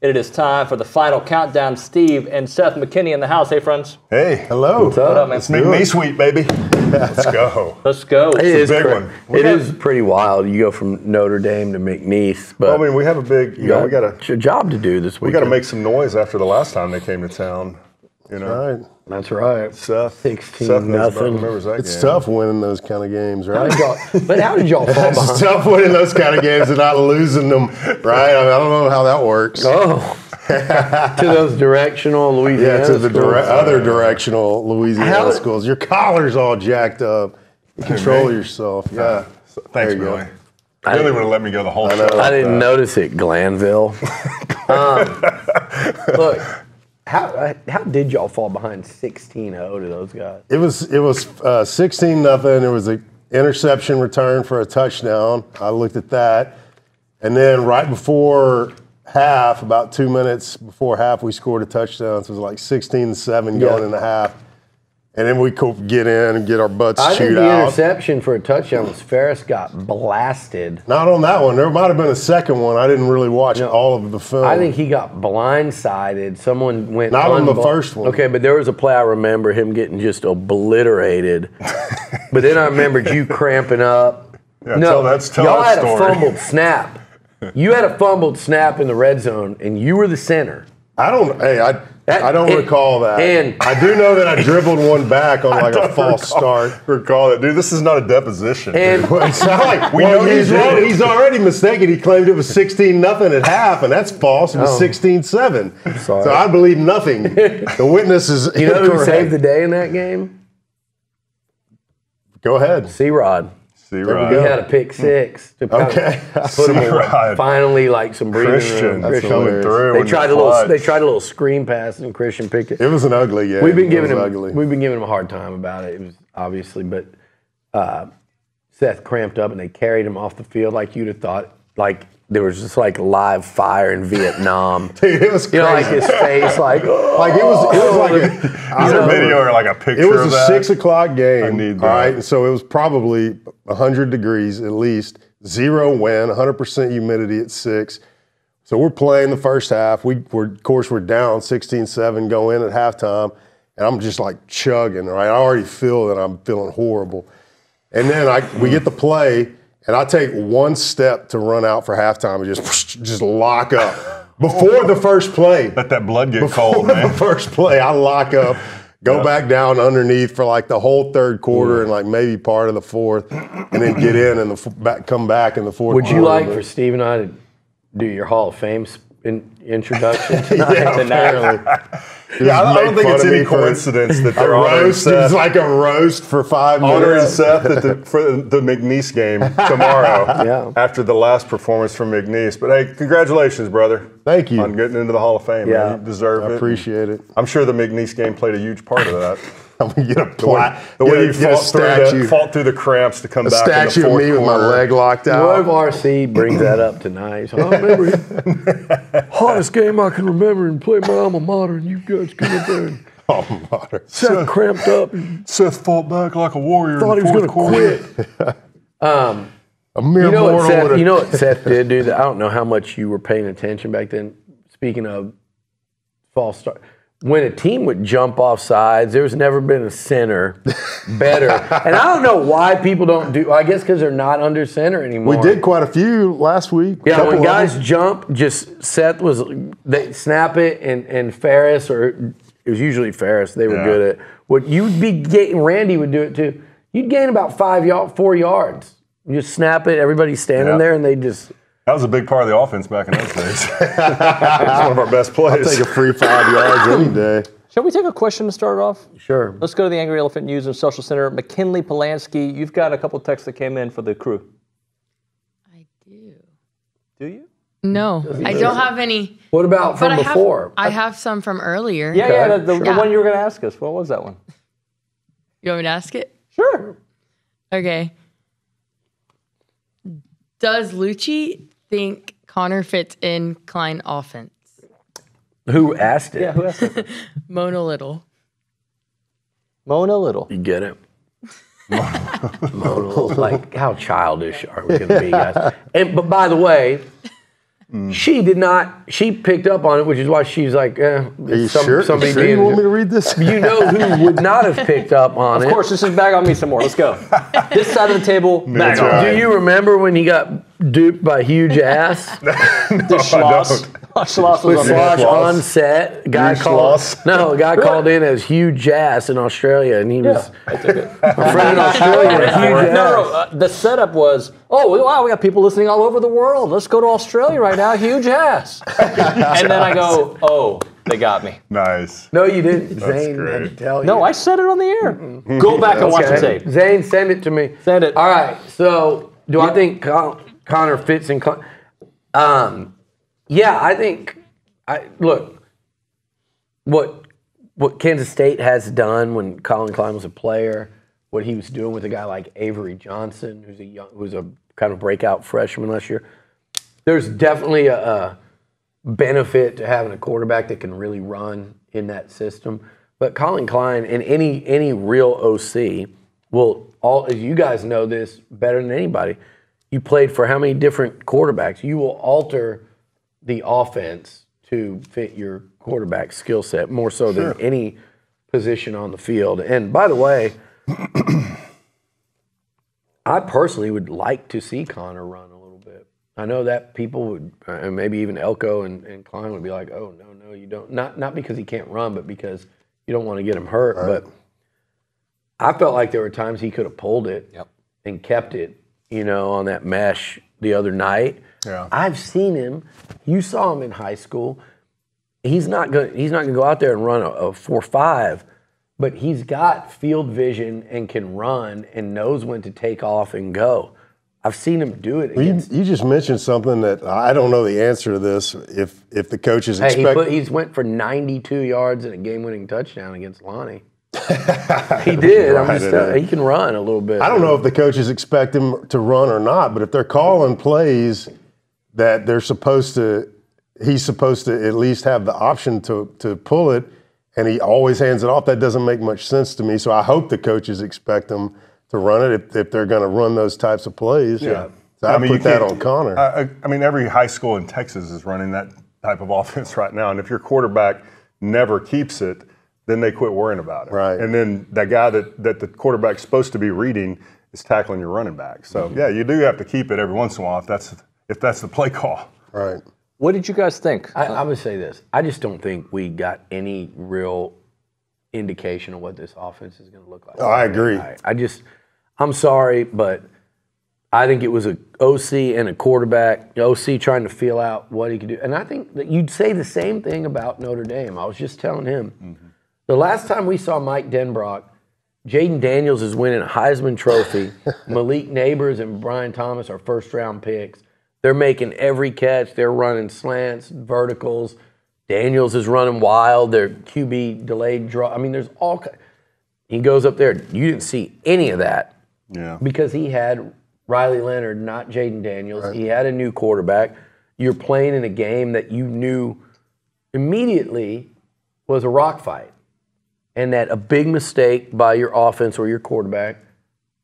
It is time for the final countdown. Steve and Seth McKinney in the house. Hey, friends. Hey, hello. What's up, man? It's me sweet, baby. Let's go. Let's go. It is big one. It is pretty wild. You go from Notre Dame to McNeese, but I mean, we have a big, we got a job to do this week. We got to make some noise after the last time they came to town. You know, Right. That's right. Seth, 16-0. remembers that It's game. tough winning those kind of games, right? But how did y'all fall It's behind? tough winning those kind of games and not losing them, right? I don't know how that works. Oh, to those directional Louisiana Yeah, to the schools. other directional Louisiana How- schools. Your collar's all jacked up. Control yourself. Yeah. Thanks, There you go. Billy. Billy would have let me go the whole show. I didn't notice it, Glanville. Look, how did y'all fall behind 16-0 to those guys? It was 16-0. There was an interception return for a touchdown. I looked at that. And then right before half, about 2 minutes before half, we scored a touchdown. So it was like 16-7 going into half. And then we could get in and get our butts I think chewed the out. interception for a touchdown was Ferris got blasted. Not on that one. There might have been a second one. I didn't really watch all of the film. I think he got blindsided. Someone went Not on the first one. Okay, but there was a play I remember him getting just obliterated. But then I remembered you cramping up. Yeah, No, tell y'all that had a story. fumbled snap. You had a fumbled snap in the red zone, and you were the center. I don't recall that. and- I do know that I dribbled one back on like a false start. Recall it, dude. This is not a deposition. And Well, it's not like We know he's you did wrong. it. He's already mistaken. He claimed it was 16-0 at half, and that's false. It was 16-7. sorry. So I believe nothing. The witness is you know who incorrect. saved the day in that game? Go ahead. C-Rod. See, He right. had a pick six to kind Okay. of put him C-Rod. finally like some breathing Christian, room. that's coming through. They in tried the a little. clutch. They tried a little screen pass, and Christian picked it. It was an ugly game. We've been It giving was him. ugly. We've been giving him a hard time about it. It was obviously, but Seth cramped up, and they carried him off the field like you'd have thought. Like there was just like live fire in Vietnam. Dude, it was crazy. You know, like his face, like Like it was like Is there a video or like a picture It was of a that? 6 o'clock game. I need All that. right, and so it was probably 100 degrees at least, 0 wind, 100% humidity at 6. So we're playing the first half. Of course, we're down 16-7, go in at halftime, and I'm just like chugging. Right, I already feel that I'm feeling horrible, and then we get the play, and I take one step to run out for halftime and just lock up before the first play. Let that blood get Before cold, the man. first play, I lock up, go back down underneath for like the whole third quarter and like maybe part of the fourth, and then get in and come back in the fourth. would you quarter. like for Steve and I to do your Hall of Fame introduction tonight? Yeah, apparently. Yeah, I don't Make think fun it's of any me for coincidence that a they're honoring roast. It was Seth, like a roast for 5 honoring minutes. Seth for the McNeese game tomorrow Yeah. after the last performance from McNeese. But hey, congratulations, brother. Thank you. On getting into the Hall of Fame. Yeah. Man. You deserve I it. appreciate it. I'm sure the McNeese game played a huge part of that. I'm gonna get a plaque. The way you get a fought through the cramps to come a back in the statue of fourth me with my quarter. leg locked What out. if RC brings that up tonight? So, I remember hottest game I can remember and play my alma mater, and you guys come up there and Oh, Mater. Seth cramped up and Seth fought back like a warrior. thought he was going to quit. A mere You know what mortal Seth? with a- You know what Seth did, dude? I don't know how much you were paying attention back then. Speaking of false start, when a team would jump off sides, there's never been a center better. And I don't know why people don't do. I guess because they're not under center anymore. We did quite a few last week. Yeah, Couple when of guys them. jump, just Seth was they snap it and Ferris, or it was usually Ferris. They were Yeah. good at what you'd be getting. Randy would do it too. You'd gain about 4 yards. You just snap it. Everybody's standing Yeah. there, and they just. That was a big part of the offense back in those days. It's one of our best plays. Take a free 5 yards any day. Shall we take a question to start off? Sure. Let's go to the Angry Elephant News and Social Center. McKinley Polanski, you've got a couple texts that came in for the crew. I do. Do you? No, I don't have any. What about from But before? I have some from earlier. Yeah, yeah, the sure. one you were going to ask us. What was that one? You want me to ask it? Sure. Okay. Does Lucci think Connor fits in Klein offense? Who asked it? Yeah, who asked that? Mona Little. Mona Little. You get it. Mona, like how childish are we going to be, guys? But by the way, She did not. She picked up on it, which is why she's like, Are you somebody sure you want me to read this? You know who would not have picked up on it? Of course, this is bag on me some more. Let's go. This side of the table, bag That's on. right. Do you remember when he got duped by huge ass? The Schloss. Schloss was With on Slosh the on set, a guy Huge called Schloss. no, a guy called in as huge ass in Australia, and he was I took it. a friend in Australia. Huge ass. No. The setup was, oh, wow, we got people listening all over the world. Let's go to Australia right now. Huge ass. And then I go, oh, they got me. Nice. No, you didn't. Zane had to great. tell you. No, I said it on the air. Go back and watch the Okay. tape. Zane, send it to me. Send it. All right. So, do I think Connor fits in? Yeah, I think. Look, what Kansas State has done when Colin Klein was a player, what he was doing with a guy like Avery Johnson, who's a kind of breakout freshman last year. There's definitely a benefit to having a quarterback that can really run in that system. But Colin Klein and any real OC will as you guys know this better than anybody. You played for how many different quarterbacks? You will alter the offense to fit your quarterback skill set more so than any position on the field. And by the way, I personally would like to see Connor run a little bit. I know that people would, and maybe even Elko and Klein would be like, "Oh no, you don't." Not because he can't run, but because you don't want to get him hurt. Right. But I felt like there were times he could have pulled it and kept it, on that mesh the other night. Yeah. I've seen him. You saw him in high school. He's not going to go out there and run a 4.5, but he's got field vision and can run and knows when to take off and go. I've seen him do it. You just mentioned something that I don't know the answer to this. If the coaches expect, He's went for 92 yards and a game-winning touchdown against Lonnie. He did. He can run a little bit. I don't know if the coaches expect him to run or not, but if they're calling plays that he's supposed to at least have the option to pull it, and he always hands it off. That doesn't make much sense to me. So I hope the coaches expect him to run it if they're going to run those types of plays. Yeah. So I mean, put you that can't- on Connor. I mean, every high school in Texas is running that type of offense right now. And if your quarterback never keeps it, then they quit worrying about it. Right. And then that guy that the quarterback's supposed to be reading is tackling your running back. So, yeah, you do have to keep it every once in a while if that's the play call. Right. What did you guys think? I would say this. I just don't think we got any real indication of what this offense is going to look like. Oh, I agree. I'm sorry, but I think it was a OC and a quarterback, the OC trying to feel out what he could do. And I think that you'd say the same thing about Notre Dame. I was just telling him. The last time we saw Mike Denbrock, Jaden Daniels is winning a Heisman Trophy. Malik Neighbors and Brian Thomas are first-round picks. They're making every catch. They're running slants, verticals. Daniels is running wild. They're QB delayed draw. I mean, there's all kinds. He goes up there. You didn't see any of that because he had Riley Leonard, not Jaden Daniels. Right. He had a new quarterback. You're playing in a game that you knew immediately was a rock fight, and that a big mistake by your offense or your quarterback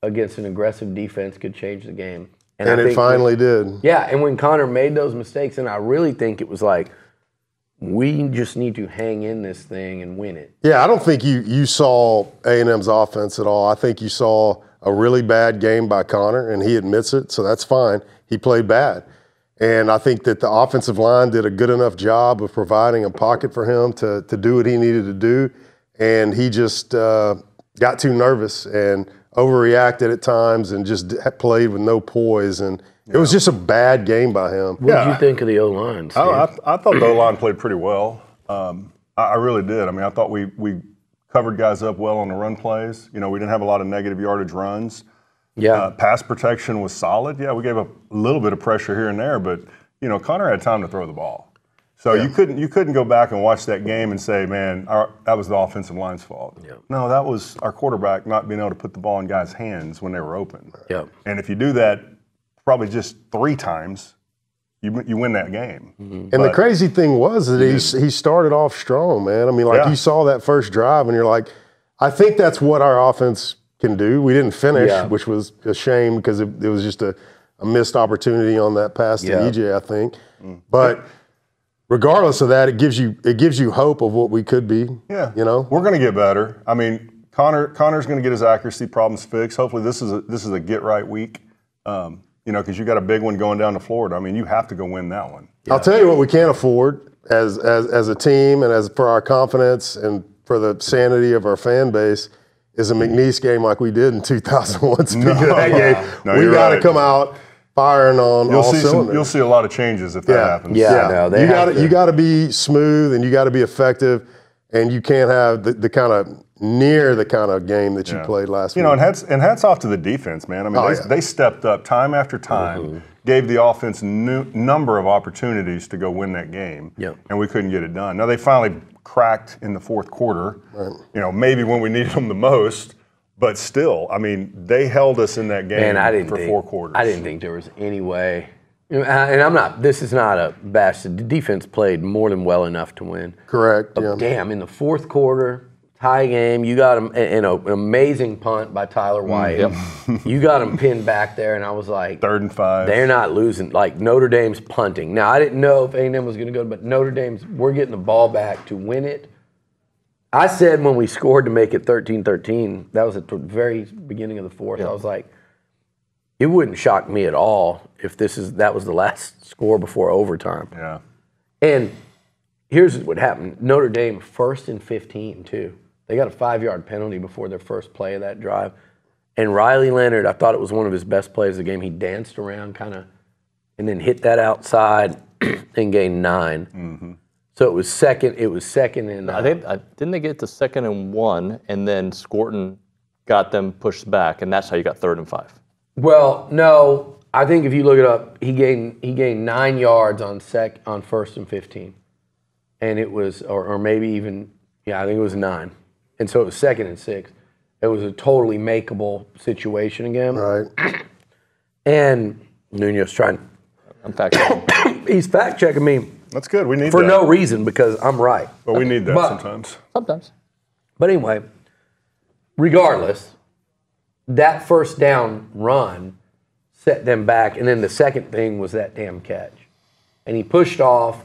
against an aggressive defense could change the game. And it finally did. Yeah, and when Connor made those mistakes, and I really think it was like, we just need to hang in this thing and win it. Yeah, I don't think you saw A&M's offense at all. I think you saw a really bad game by Connor, and he admits it, so that's fine. He played bad. And I think that the offensive line did a good enough job of providing a pocket for him to do what he needed to do, and he just got too nervous and overreacted at times and just played with no poise, and it was just a bad game by him. What did you think of the O-line, Steve? I thought the O-line played pretty well. I really did. I mean, I thought we covered guys up well on the run plays. We didn't have a lot of negative yardage runs. Yeah. Pass protection was solid. Yeah, we gave up a little bit of pressure here and there, but Connor had time to throw the ball. So you couldn't go back and watch that game and say, man, that was the offensive line's fault. Yep. No, that was our quarterback not being able to put the ball in guys' hands when they were open. Yep. And if you do that probably just 3 times, you win that game. Mm-hmm. And the crazy thing was that he started off strong, man. I mean, you saw that first drive, and you're like, I think that's what our offense can do. We didn't finish, which was a shame because it was just a missed opportunity on that pass to EJ, I think. But regardless of that, it gives you hope of what we could be. Yeah, you know, we're going to get better. I mean, Connor's going to get his accuracy problems fixed. Hopefully, this is a get right week. You know, because you got a big one going down to Florida. I mean, you have to go win that one. I'll tell you what we can't afford as a team and as for our confidence and for the sanity of our fan base is a McNeese game like we did in 2001. Speaking of that game, we got to come out firing on all cylinders. You'll see a lot of changes if that happens. Yeah, no, you got to be smooth and you got to be effective, and you can't have the kind of game that you played last week. You know, and hats off to the defense, man. I mean, they stepped up time after time, gave the offense number of opportunities to go win that game, and we couldn't get it done. Now, they finally cracked in the fourth quarter, you know, maybe when we needed them the most, but still, I mean, they held us in that game for 4 quarters. I didn't think there was any way. And this is not a bash. The defense played more than well enough to win. Correct. But damn, in the fourth quarter, tie game, you got him in an amazing punt by Tyler White. You got him pinned back there, and I was like, 3rd and 5. They're not losing. Like, Notre Dame's punting. Now, I didn't know if A&M was going to go, but Notre Dame's, we're getting the ball back to win it. I said when we scored to make it 13-13, that was at the very beginning of the fourth, I was like, it wouldn't shock me at all if that was the last score before overtime. Yeah. And here's what happened. Notre Dame 1st and 15, too. They got a 5-yard penalty before their first play of that drive. And Riley Leonard, I thought it was one of his best plays of the game. He danced around kind of and then hit that outside and gained 9. So it was second and didn't they get to 2nd and 1, and then Scorton got them pushed back, and that's how you got 3rd and 5. Well, no. I think if you look it up, he gained 9 yards on 1st and 15. And it was or maybe even I think it was 9. And so it was 2nd and 6. It was a totally makeable situation again. Right. And Nuno's trying. I'm fact-checking. He's fact-checking me. That's good. We need for that. no reason because I'm right. But we need that sometimes. Sometimes. But anyway, regardless, that first down run set them back. And then the second thing was that damn catch. And he pushed off.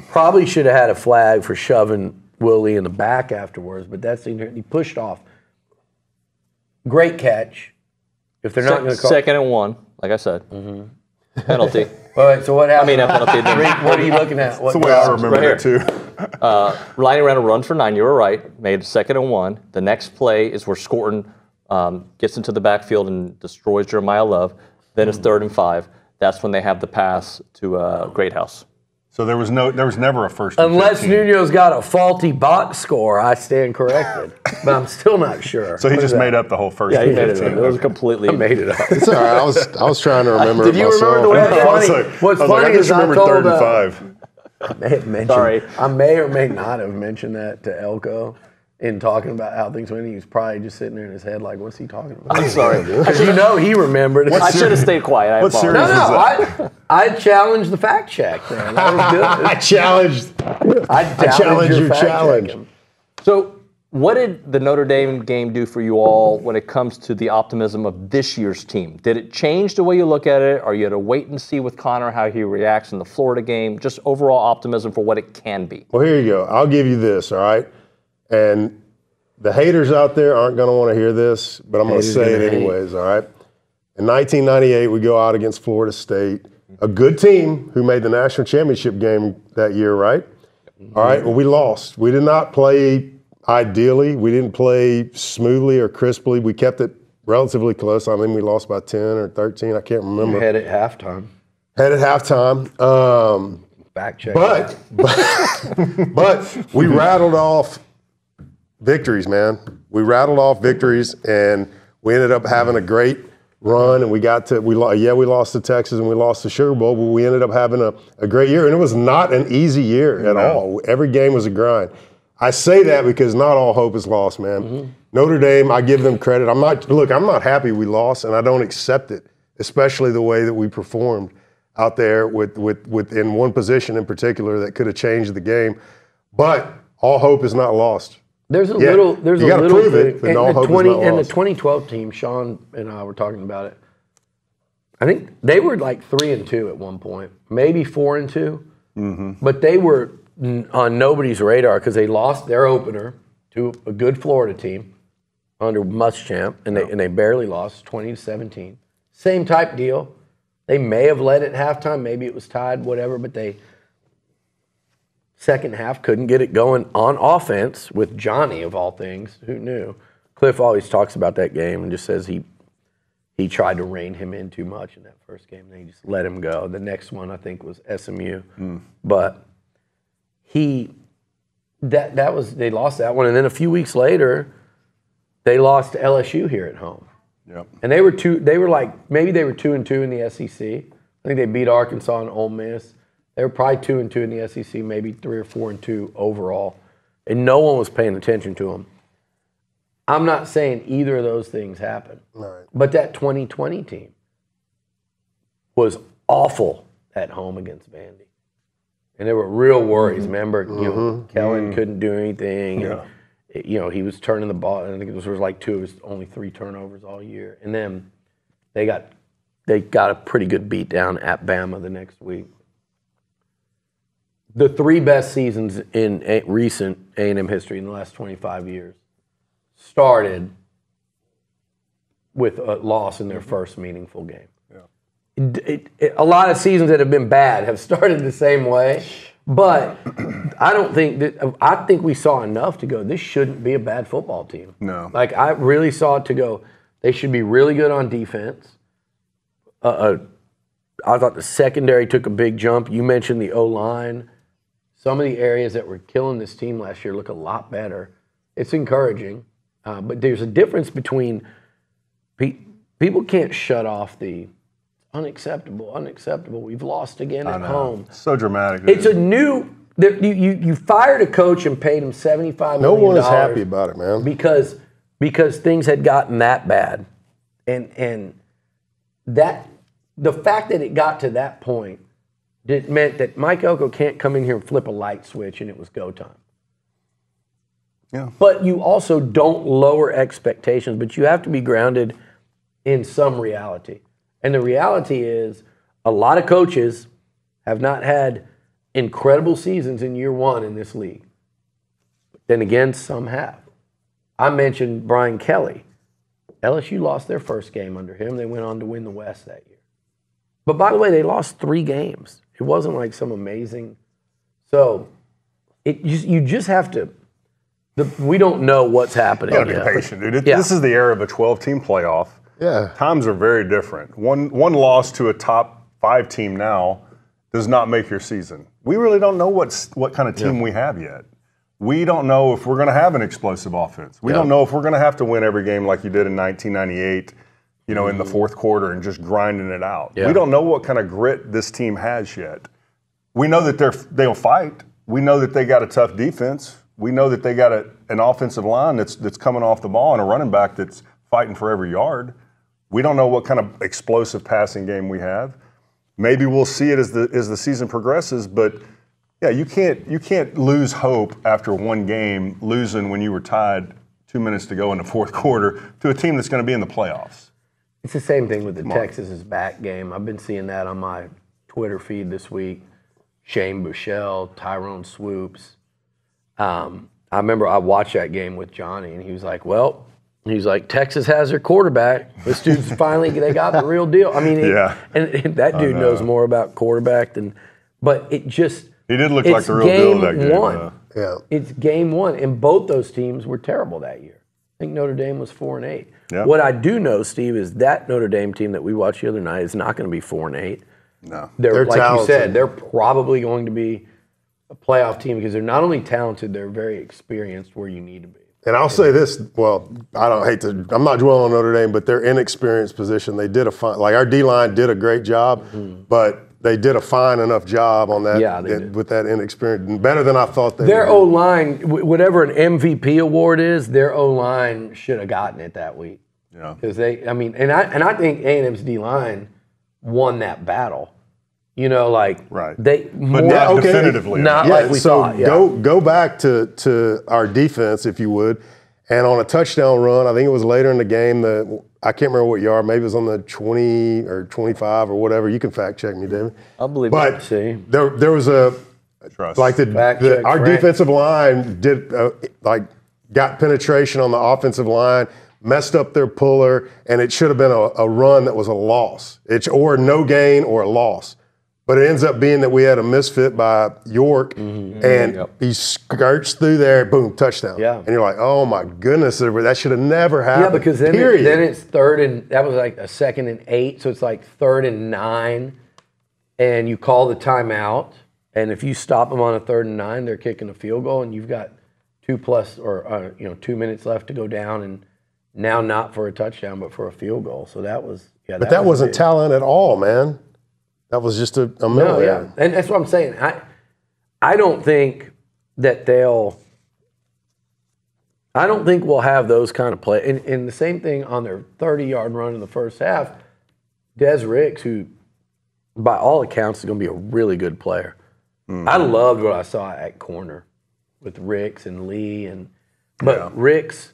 Probably should have had a flag for shoving Willie in the back afterwards, but he pushed off. Great catch. If they're not going to call 2nd and 1, like I said. Penalty. All right, so what happened? I mean, a penalty. What are you looking at? That's the way I remember right it too. Riley ran a run for 9. You were right. Made 2nd and 1. The next play is where Scorton gets into the backfield and destroys Jeremiah Love. Then it's 3rd and 5. That's when they have the pass to Greathouse. So there was never a 1st and Unless 15. Nuno's got a faulty box score, I stand corrected. But I'm still not sure. So he just made up the whole 1st Yeah, he and made it 15. up. It was completely. I made it up. It's all right. I was trying to remember Did it you myself. remember the way I was like, What's I funny just is I remembered told 3rd and 5. I may have mentioned. Sorry. I may or may not have mentioned that to Elko in talking about how things went. He was probably just sitting there in his head like, "What's he talking about?" I'm sorry. Because he remembered. I should have stayed quiet. What series No, was that? I challenged the fact check there. That was good. I challenged your fact challenge. checking. So, what did the Notre Dame game do for you all when it comes to the optimism of this year's team? Did it change the way you look at it? Are you to wait and see with Connor how he reacts in the Florida game? Just overall optimism for what it can be. Well, here you go. I'll give you this, all right? And the haters out there aren't going to want to hear this, but I'm going to say it anyways, all right? In 1998, we go out against Florida State, a good team who made the national championship game that year, right? All right, well, we lost. We did not play ideally. We didn't play smoothly or crisply. We kept it relatively close. I mean, we lost by 10 or 13. I can't remember. Head at halftime. Had at halftime. Fact check. But we rattled off victories, man. We rattled off victories, and we ended up having a great run, and we lost to Texas and we lost to Sugar Bowl, but we ended up having a great year, and it was not an easy year at all. Every game was a grind. I say that because not all hope is lost, man. Notre Dame, I give them credit. I'm not happy we lost, and I don't accept it, especially the way that we performed out there with in one position in particular that could have changed the game. But all hope is not lost. There's a Yeah, little you gotta prove it, but and no the hope is not and the lost. 2012 team, Sean and I were talking about it. I think they were like 3-2 at one point, maybe 4-2. But they were on nobody's radar because they lost their opener to a good Florida team under Muschamp, and they barely lost, 20-17. Same type deal. They may have led at halftime, maybe it was tied, whatever, but they second half couldn't get it going on offense with Johnny of all things. Who knew? Cliff always talks about that game and just says he tried to rein him in too much in that first game, and he just let him go. The next one I think was SMU, but they lost that one, and then a few weeks later they lost to LSU here at home. Yep. And they were 2-2 in the SEC. I think they beat Arkansas and Ole Miss. They were probably 2-2 in the SEC, maybe 3 or 4-2 overall, and no one was paying attention to them. I'm not saying either of those things happened, Right. but that 2020 team was awful at home against Vandy, and there were real worries. Remember, Kellen couldn't do anything. Yeah. And, he was turning the ball. I think it was like 2 of his only 3 turnovers all year, and then they got a pretty good beat down at Bama the next week. The 3 best seasons in recent A&M history in the last 25 years started with a loss in their first meaningful game. Yeah. A lot of seasons that have been bad have started the same way, but I think we saw enough to go, this shouldn't be a bad football team. No. Like, I really saw it to go, they should be really good on defense. I thought the secondary took a big jump. You mentioned the O-line. Some of the areas that were killing this team last year look a lot better. It's encouraging. But there's a difference between people can't shut off the unacceptable. We've lost again at home. So dramatic. It's a new. You fired a coach and paid him $75 million. No one is happy about it, man. Because things had gotten that bad, and that the fact that it got to that point meant that Mike Elko can't come in here and flip a light switch and it was go time. Yeah. But you also don't lower expectations, but you have to be grounded in some reality. And the reality is a lot of coaches have not had incredible seasons in year one in this league. But then again, some have. I mentioned Brian Kelly. LSU lost their first game under him. They went on to win the West that year. But by the way, they lost 3 games. It wasn't like some amazing. So you just have to. We don't know what's happening. You gotta be patient, dude. This is the era of a 12-team playoff. Yeah. Times are very different. One loss to a top 5 team now does not make your season. We really don't know what kind of team we have yet. We don't know if we're going to have an explosive offense. We don't know if we're going to have to win every game like you did in 1998, in the fourth quarter and just grinding it out. Yeah. We don't know what kind of grit this team has yet. We know that they'll fight. We know that they got a tough defense. We know that they got an offensive line that's coming off the ball and a running back that's fighting for every yard. We don't know what kind of explosive passing game we have. Maybe we'll see it as the season progresses, but yeah, you can't lose hope after one game, losing when you were tied 2 minutes to go in the fourth quarter to a team that's going to be in the playoffs. It's the same thing with the Texas is back game. I've been seeing that on my Twitter feed this week. Shane Buechele, Tyrone Swoops. I remember I watched that game with Johnny, and he was like, Texas has their quarterback. The students they got the real deal. I mean, and that dude knows more about quarterback but it just. He did look like the real deal that game. Yeah. It's game one, and both those teams were terrible that year. I think Notre Dame was 4-8. Yeah. What I do know, Steve, is that Notre Dame team that we watched the other night is not going to be 4-8. No. They're like talented. You said, they're probably going to be a playoff team because they're not only talented, they're very experienced where you need to be. And I'll say this, I'm not dwelling on Notre Dame, but their inexperienced position, they did our D-line did a great job, but they did a fine enough job on that with that inexperience, better than I thought they would. Their O-line, whatever an MVP award is, their O-line should have gotten it that week. Yeah. Because I think A&M's D-line won that battle. Right. Definitively. Not like we thought. Yeah. Go back to our defense, if you would, and on a touchdown run, I think it was later in the game that I can't remember what yard. Maybe it was on the 20 or 25 or whatever. You can fact check me, David. I'll believe but it. See. There was a Trust. like our Frank. defensive line did got penetration on the offensive line, messed up their puller, and it should have been a run that was a loss. It's or no gain or a loss. But it ends up being that we had a misfit by York, and he skirts through there, boom, touchdown. Yeah. And you're like, oh my goodness, that should have never happened. Yeah, because then, then it's 3rd and that was like a 2nd and 8, so it's like 3rd and 9, and you call the timeout, and if you stop them on a 3rd and 9, they're kicking a field goal, and you've got 2 minutes left to go down, and now not for a touchdown but for a field goal. So that was But that wasn't big. talent at all, man. That was just a No, middle. yeah, and that's what I'm saying. I don't think that I don't think we'll have those kind of play. And the same thing on their 30-yard run in the first half. Des Ricks, who by all accounts is going to be a really good player. I loved what I saw at corner with Ricks and Lee, but Ricks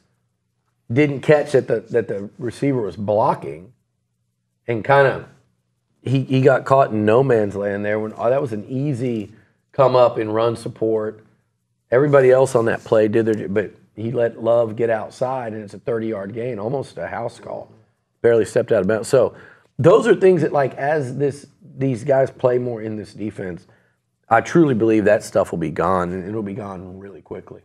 didn't catch that the receiver was blocking, and kind of. He got caught in no man's land there. When that was an easy come up and run support. Everybody else on that play did their, but he let Love get outside, and it's a 30-yard gain, almost a house call. Barely stepped out of bounds. So those are things that, like, as these guys play more in this defense, I truly believe that stuff will be gone, and it'll be gone really quickly.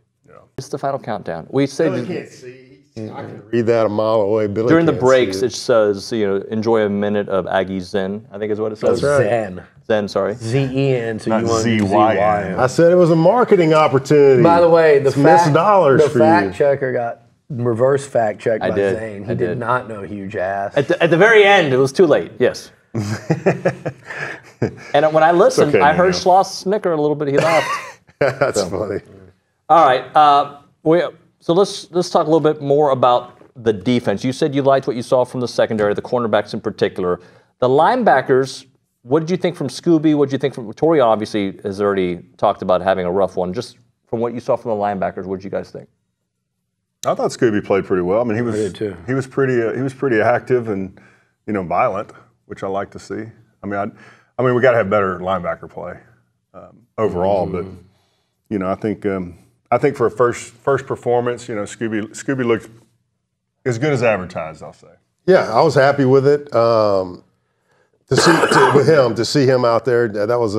It's the final countdown. We said Can't see. I can read that a mile away. Billy during the can't breaks, see it says, enjoy a minute of Aggie Zen, I think is what it says. That's right. Zen. Zen, sorry. Z-E-N, so Not you want Z-Y-N. I said it was a marketing opportunity. By the way, the It's missed dollars the for fact you. checker got reverse fact checked by did. Zane. He I did did. not know huge ass. At the very end, it was too late, yes. And when I listened, okay, I heard Nino. Schloss snicker a little bit. He laughed. That's funny. All right. So let's talk a little bit more about the defense. You said you liked what you saw from the secondary, the cornerbacks in particular. The linebackers, what did you think from Scooby? What did you think from Tori? Obviously has already talked about having a rough one. Just from what you saw from the linebackers, what did you guys think? I thought Scooby played pretty well. I mean, he was pretty active and violent, which I like to see. I mean, we got to have better linebacker play overall, but I think for a first performance, Scooby looked as good as advertised, I'll say. Yeah, I was happy with it. To see him out there, that was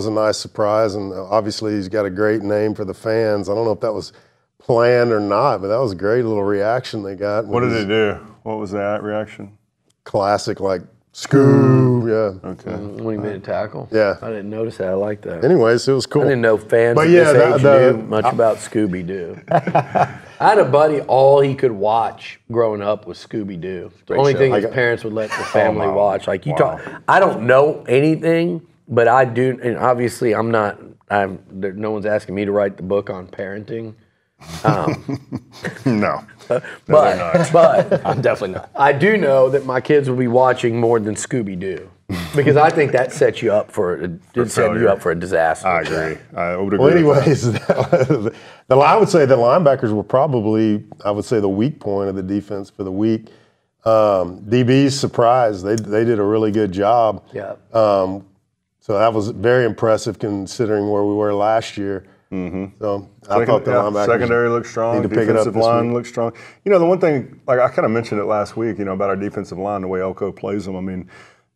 a nice surprise, and obviously he's got a great name for the fans. I don't know if that was planned or not, but that was a great little reaction they got. What did it do? What was that reaction? Classic, like Scoob, yeah. Okay. When he made a tackle? Yeah. I didn't notice that. I like that. Anyways, it was cool. I didn't know fans But at yeah, this age knew much about Scooby-Doo. I had a buddy, all he could watch growing up was Scooby-Doo. The only show. thing his parents would let the family wow. watch. Like, Wow. I don't know anything, but I do, and obviously no one's asking me to write the book on parenting. No. But I'm definitely not. I do know that my kids will be watching more than Scooby-Doo because I think that sets you up for a disaster. I agree. I would agree. Well, with that. anyways, I would say the linebackers were probably, I would say, the weak point of the defense for the week. DB's surprised. They did a really good job. Yeah. So that was very impressive considering where we were last year. Mm-hmm. So I thought the linebackers secondary looked strong. need to pick it up Defensive this line week. looked strong. The one thing, like I kind of mentioned it last week, about our defensive line, the way Elko plays them. I mean,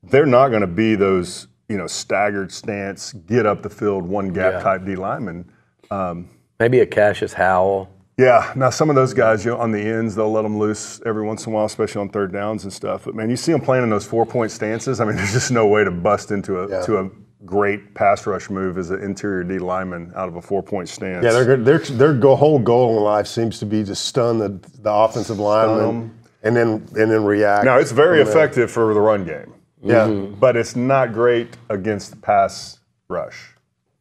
they're not going to be those, staggered stance, get up the field, one gap type D lineman. Maybe a Cassius Howell. Yeah. Now some of those guys, on the ends, they'll let them loose every once in a while, especially on third downs and stuff. But man, you see them playing in those 4-point stances. I mean, there's just no way to bust into a great pass rush move as an interior D lineman out of a 4-point stance. Yeah, their whole goal in life seems to be to stun the offensive lineman and then react. Now, it's very effective for the run game. Yeah. But it's not great against the pass rush,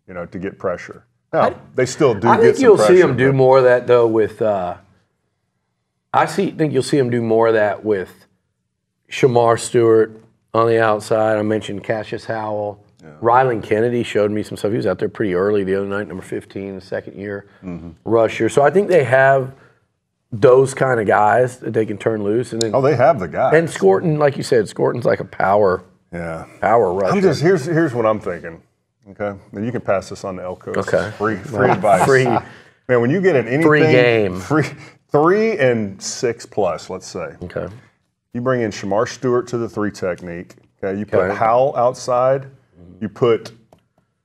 to get pressure. Now, they still do I get think some you'll pressure. see him do more of that though with. Think you'll see him do more of that with Shamar Stewart on the outside. I mentioned Cassius Howell. Rylan Kennedy showed me some stuff. He was out there pretty early the other night, number 15, the second year rusher. So I think they have those kind of guys that they can turn loose. And then, they have the guys. And Scorton, like you said, Scorton's like a power rusher. Here's what I'm thinking. Okay, and you can pass this on to Elko. Okay, free advice. Man, when you get in anything, free game, 3 and 6 plus, let's say. Okay. You bring in Shamar Stewart to the 3 technique. Okay, you put Howell outside. You put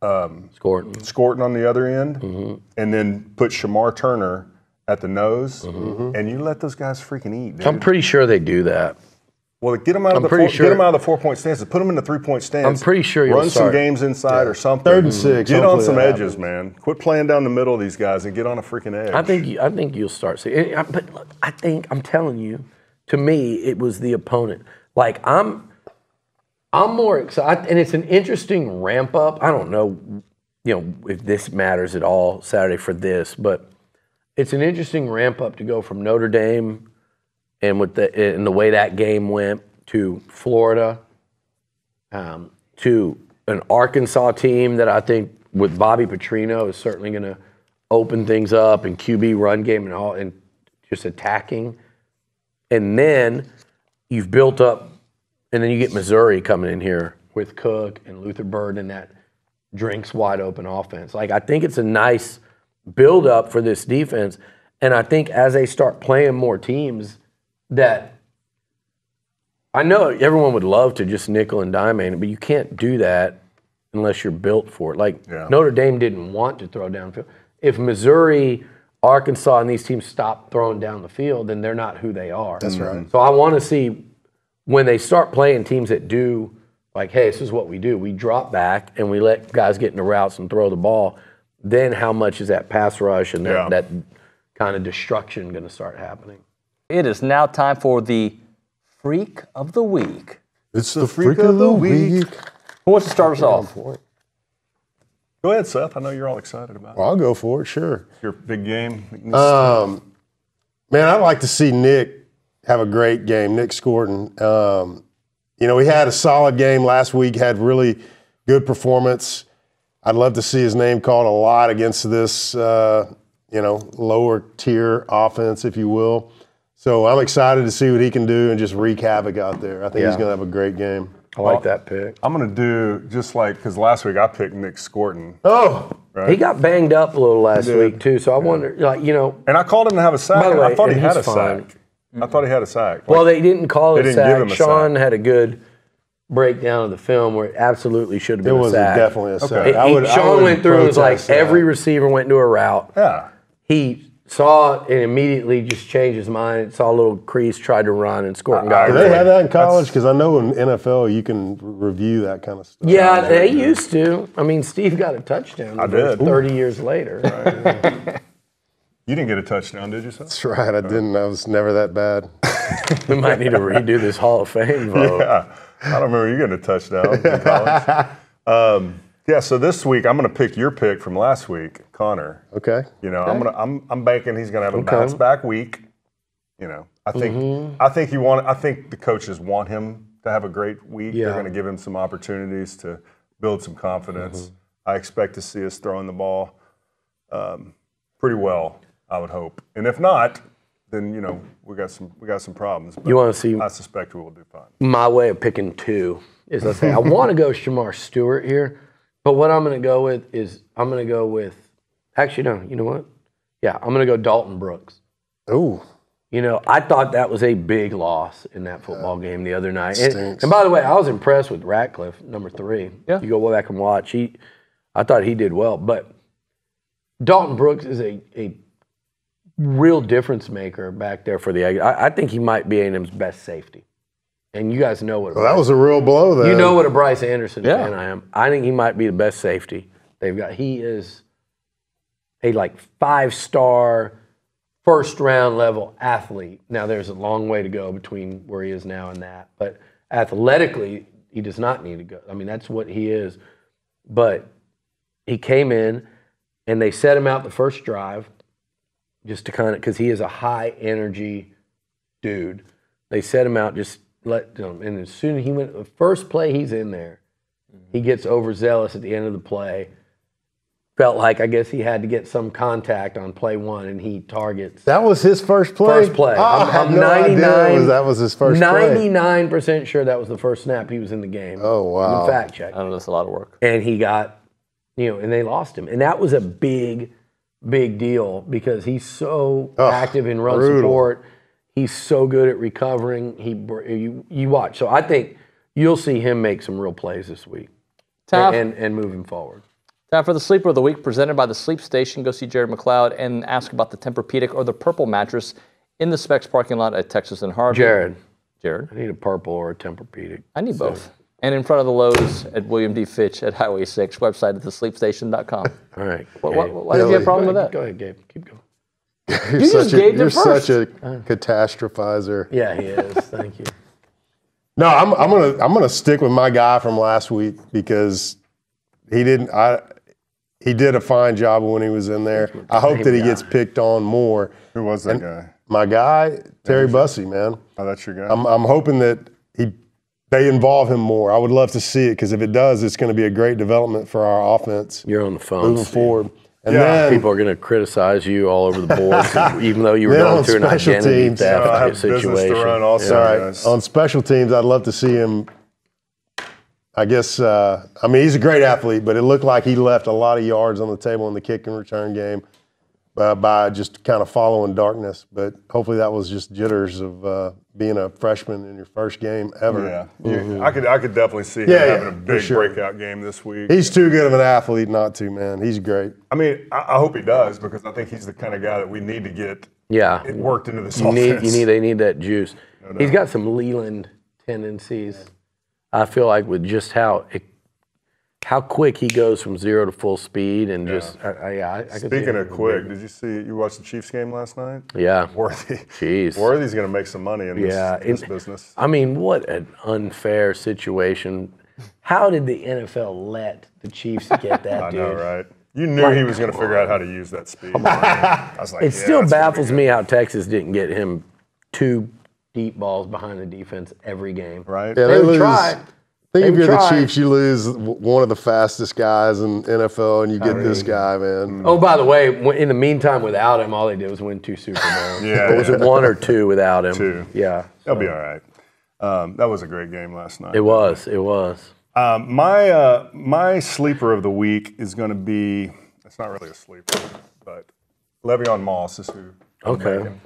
Scorton on the other end, and then put Shamar Turner at the nose, and you let those guys freaking eat. Dude. I'm pretty sure they do that. Well, get them out of the 4-point stances. Put them in the 3-point stance. I'm pretty sure you'll run some games inside or something. 3rd and 6. Get on some edges, man. Quit playing down the middle of these guys and get on a freaking edge. I think you'll start seeing. But look, I'm telling you, to me, it was the opponent. Like I'm more excited, and it's an interesting ramp up. I don't know, if this matters at all Saturday for this, but it's an interesting ramp up to go from Notre Dame. And the way that game went to Florida, to an Arkansas team that I think with Bobby Petrino is certainly going to open things up and QB run game and just attacking. And then you've built up, and then you get Missouri coming in here with Cook and Luther Burden and that drinks wide open offense. Like I think it's a nice build up for this defense, and I think as they start playing more teams. That I know everyone would love to just nickel and dime it, but you can't do that unless you're built for it. Like Notre Dame didn't want to throw downfield. If Missouri, Arkansas, and these teams stop throwing down the field, then they're not who they are. That's right. So I want to see when they start playing teams that do, like, hey, this is what we do. We drop back and we let guys get in the routes and throw the ball. Then how much is that pass rush and that kind of destruction going to start happening? It is now time for the Freak of the Week. It's the Freak of the Week. Who wants to start us off? Go ahead, Seth. I know you're all excited about it. Well, I'll go for it, sure. Your big game. Man, I'd like to see Nick have a great game, Nick Scorton. He had a solid game last week, had really good performance. I'd love to see his name called a lot against this, lower tier offense, if you will. So I'm excited to see what he can do and just wreak havoc out there. I think he's going to have a great game. I like that pick. I'm going to do just because last week I picked Nick Scorton. Oh, right? He got banged up a little last week too, so I wonder, And I called him to have a sack. By the way, I thought he had a fine. sack. I thought he had a sack. Well, they didn't call it a didn't give him sack. a Sean sack. had a good breakdown of the film where it absolutely should have been it a was sack. definitely a sack. Okay. Sean went through and was like, protest that. every receiver went into a route. Yeah. He saw it and immediately just changed his mind. Saw a little crease, tried to run, and Scorton got Do it. they have that in college? Because I know in NFL you can review that kind of stuff. Yeah, they used to. I mean, Steve got a touchdown. I did. 30 years later. You didn't get a touchdown, did you, Seth? That's right. I didn't. I was never that bad. We might need to redo this Hall of Fame vote. Yeah. I don't remember you getting a touchdown in college. So this week I'm going to pick your pick from last week, Connor. Okay. I'm banking he's going to have a bounce back week. I think the coaches want him to have a great week. Yeah. They're going to give him some opportunities to build some confidence. I expect to see us throwing the ball pretty well, I would hope. And if not, then we got some problems. But You want to see I suspect we will do fine. my way of picking two is I say I want to go Shamar Stewart here, but what I'm going to go with is actually no, you know what? Yeah, I'm going to go Dalton Brooks. Ooh. I thought that was a big loss in that football game the other night. Stinks. And by the way, I was impressed with Ratcliffe, number 3. Yeah. You go back and watch. I thought he did well, but Dalton Brooks is a real difference maker back there for the Aggies. I think he might be A&M's best safety. And you guys know what Well, that was a real blow then. you know what a Bryce Anderson Yeah. fan I am. I think he might be the best safety they've got. He is a 5-star, first-round level athlete. Now, there's a long way to go between where he is now and that. But athletically, he does not need to go. I mean, that's what he is. But he came in, and they set him out the first drive just to because he is a high-energy dude. They set him out, just let him. And as soon as he went, the first play he's in there, he gets overzealous at the end of the play. felt like I guess he had to get some contact on play one, and he targets. That was his first play? First play. Oh, I had no idea that was his first play. 99% sure that was the first snap he was in the game. Oh, wow. The fact check. I know that's a lot of work. And he got, and they lost him. And that was a big deal because he's so active in run support. He's so good at recovering. You watch. So I think you'll see him make some real plays this week and moving forward. Time for the Sleeper of the Week, presented by the Sleep Station. Go see Jared McLeod and ask about the Tempur-Pedic or the Purple mattress in the Specs parking lot at Texas and Harvey. Jared. I need a Purple or a Tempur-Pedic. I need both. And in front of the Lowe's at William D. Fitch at Highway 6, website at thesleepstation.com. All right. Why did you have a problem with that? Go ahead, Gabe. Keep going. You're such a catastrophizer. Yeah, he is. Thank you. No, I'm gonna stick with my guy from last week because he did a fine job when he was in there. I hope that he gets picked on more. Who was that guy? My guy, Terry Bussey, man. Oh, that's your guy. I'm hoping that they involve him more. I would love to see it because if it does, it's going to be a great development for our offense. You're on the phone moving forward. And then people are going to criticize you all over the board, even though you were going through an identity theft situation. To run also, on special teams, I'd love to see him. I guess, he's a great athlete, but it looked like he left a lot of yards on the table in the kick and return game by just kind of following darkness. But hopefully that was just jitters of being a freshman in your first game ever. Yeah, I could definitely see him having a big breakout game this week. He's too good of an athlete not to, man. He's great. I mean, I hope he does because I think he's the kind of guy that we need to get it worked into this offense. They need that juice. No. He's got some Leland tendencies. I feel like with just how quick he goes from 0 to full speed and just I Speaking of quick, did you watch the Chiefs game last night? Yeah. Worthy. Jeez. Worthy's going to make some money in this business. I mean, what an unfair situation. How did the NFL let the Chiefs get that dude? I know, right? You knew he was going to figure out how to use that speed. I was like, it still baffles me how Texas didn't get him 2 deep balls behind the defense every game. Right? Yeah, they would try. If you're the Chiefs, you lose one of the fastest guys in NFL, and you get this guy, man. Oh, by the way, in the meantime, without him, all they did was win 2 Super Bowls. Was it 1 or 2 without him? 2. Yeah. They'll be all right. That was a great game last night. It was. My sleeper of the week is going to be, it's not really a sleeper, but Le'Veon Moss is who I'm making.